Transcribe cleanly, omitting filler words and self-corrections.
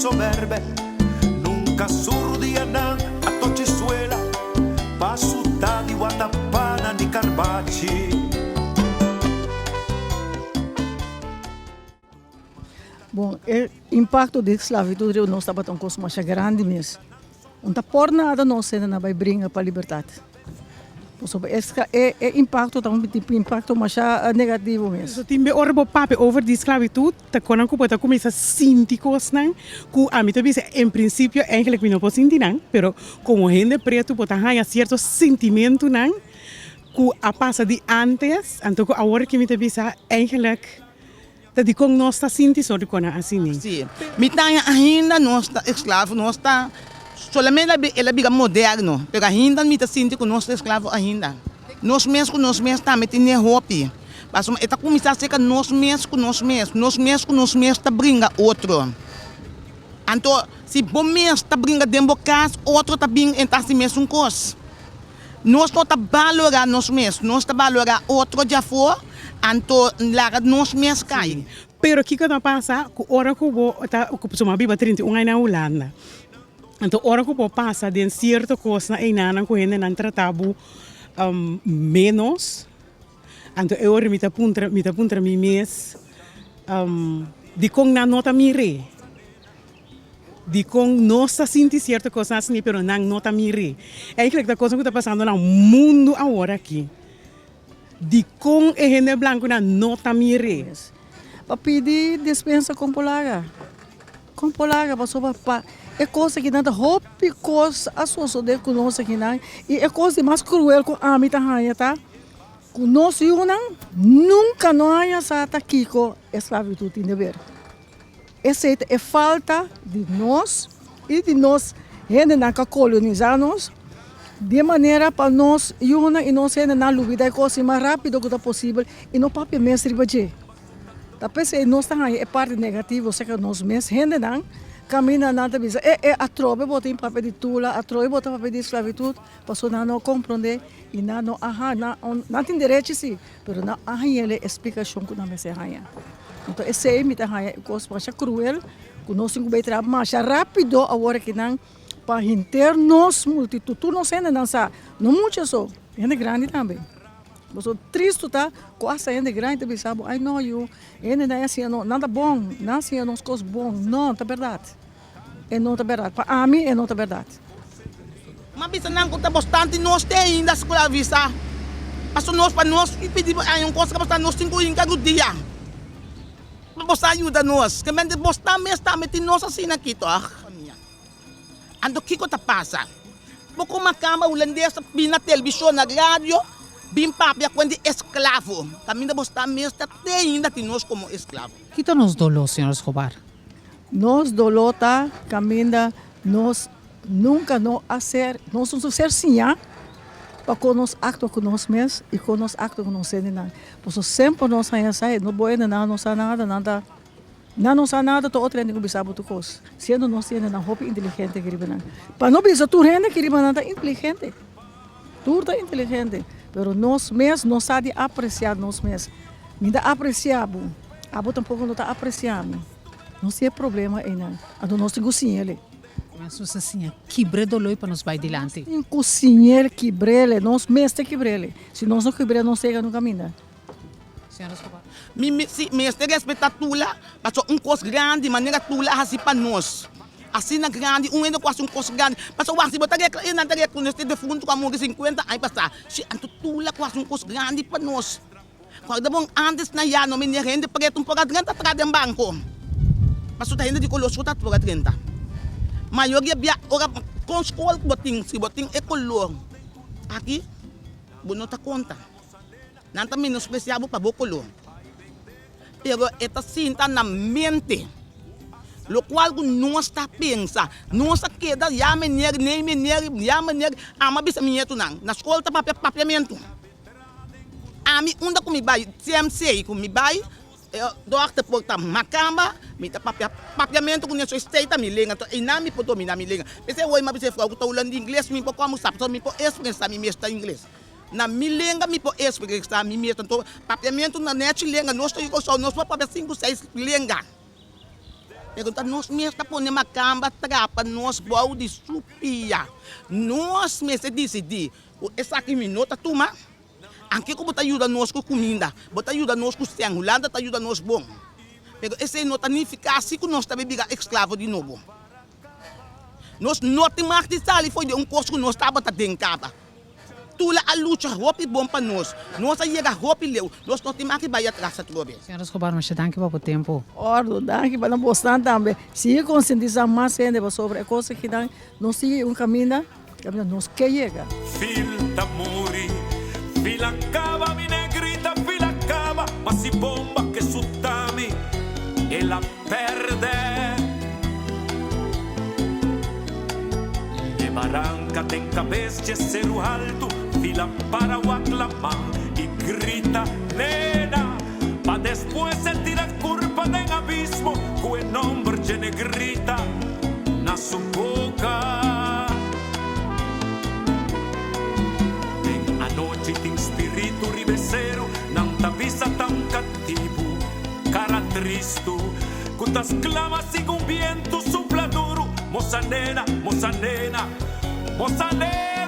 soberbe, nunca surdia nan a tochizuela, pasuta di watapana ni carbachi. Bom, o impacto da esclavitud não estava tão coisa mais grande mesmo. Não está por nada não sendo na vai brincar para a liberdade. Impacto tá tipo impacto mais negativo mesmo. So timbe orbo pape over die esclavitud, ta konan ko pata começa sinticos nan, ku a mim também em princípio eigenlijk we não posso sentir nan, pero como gente preto pota há certo sentimento nan, ku a passa de antes, então a hora que me também eigenlijk dat die kon nós está sinti so de kona assim. Sim. Mitanya ainda nós está escravo, nós está solamente ela biga moderno, pero ainda me está sinti que nós escravo ainda. Nós mesmos está metendo roupa. Mas está começando a ser que nós mesmos está brinca outro. Então, se bom mesmo está brinca dentro da casa, outro está brinca então assim mesmo coisa. Nós não está valorar nós mesmos, nós está valorar outro já for. Então, lá nós mesmos cai. Pero que quando passa, que hora que vou tá o pessoal biba 31 anos na Holanda. Então, hora que vou passar de certa coisa na inana com ele não tratado menos. Então, eu me tá puntra mi mês de com na nota mire. De com nossa sentir certa coisa assim, pero não nota mire. É que a coisa que está passando no mundo agora aqui. De com a gente branco na nota mire. Para pedir dispensa com polaga. Com polaga, para é coisa que nada roupa coisa a sua de conosco aqui não. E é coisa mais cruel com a mita raia, tá? Com nós nunca não há sata aqui com esclavitud em dever. Essa é falta de nós e de nós gente não colonizar nós. De maneira para nós, e nós ainda na lubida é coisa mais rápido que possível e não papel mestre baje. Tá pensando nós também é parte negativa, seja nós mesmos ainda não caminha nada bisa. A trobe bota em papel de tula, a trobe bota papel de esclavitud, passou não compreender e não tem direito sim, mas não há ele explicação que não me se raia. Então esse é me raia coisa mais cruel, que nós temos que trabalhar mais rápido agora que não para internos multitud, tu não sendo dançar, não muito só, gente grande também. Você triste tá, quase gente grande também sabe, ai não eu, ele não é assim, nada bom, não assim não coisas bom, não tá verdade, é não tá verdade, para mim é não tá verdade. Mas bisa não conta bastante nós tem ainda escravista, passou nós para nós e pedimos aí coisa que bastante nós 5 em cada dia, para você ajuda nós, que mente bastante está metendo nós assim aqui tá. Ando que coisa passa? Pouco uma cama holandesa na televisão, na rádio, bem papia quando escravo. Caminha bosta mesmo até ainda tem nós como escravo. Que tá nos dolor, senhor Escobar? Nós dolota caminha nós nunca não ser, nós não ser sim, para com nós acto com nós mesmos e com nós acto com nós não. Por sempre nós sai, não boa não sabe nada. Não sabe nada, todo outro não sabe outra coisa. Sendo nós temos uma roupa inteligente que riba para não bisa tu gente que riba nada inteligente. Tu tá inteligente, pero nós mesmos não sabe apreciar nós mesmos. Me dá apreciado, abo tampouco não tá apreciando. Não tem problema aí não. Ado nós temos cozinheiro. Mas assim, quebre dolor para nos vai adiante. Tem cozinheiro quebrele, nós mesmos tem quebrele. Se nós não quebrele, não chega no caminho. Senhor Escobar. Me respeitar tula, passou coisa grande, maneira tula assim para nós. Assim na grande, ainda quase coisa grande. Passou o arquivo, não tá com este defunto com a mão de 50, aí passar. Se anto tula quase coisa grande para nós. Quando bom antes na ya, não me rende preto por 30 atrás do banco. Passou tá ainda de colosso tá por 30. Maioria bia ora com escola botin, se botin é color. Aqui, não tá conta. Não tá menos especial para bocolor. Pero esta cinta na mente, lo qual não está pensa, não está queda já meneg, nem meneg, já meneg, ama bisa minheto não, na escola tá papiamento. Ami unda com me vai, CMC com me vai, doctor porta macamba, me tá papiamento com nesse state me lenga, e na me poto me na me lenga. Esse oi mas você fala que tá falando inglês, me como sabe, só me po expressar me mestra inglês. Na milenga me po expressar me mestra, então papiamento na net lenga, nós tô igual só nós para 5, 6 lenga. Pergunta nós mesmos tá pondo uma camba trapa nós boa de supia. Nós mesmos decidir. Essa aqui minota tuma. Aqui como tá ajuda nós com comida, bota ajuda nós com sangue, Holanda tá ajuda nós bom. Pero esse não tá nem ficar assim que nós também virar escravo de novo. Nós não temos que sair foi de curso que nós estava tá dentro casa. Tula a luta roupa bom para nós. Nós aí chega roupa leu. Nós não temos que vai atrás tudo. Senhora Escobar, mas danke para tempo. Ordo, daqui para não postar também. Se conscientizar mais gente sobre a coisa que dá, não se caminho nos que chega. Filta muri, fila cava mi negrita, fila cava, ma si bomba che suttami e la perde. De barranca tem cabeça ser o alto, fila para o aclamar e grita nena, pa después se tira curva de abismo, que nombre de negrita na su boca. Noite tem espírito ribeceiro, não te avisa tão cativo, cara tristo, cutas clamas e com viento supla duro, moça nena, moça nena, moça nena.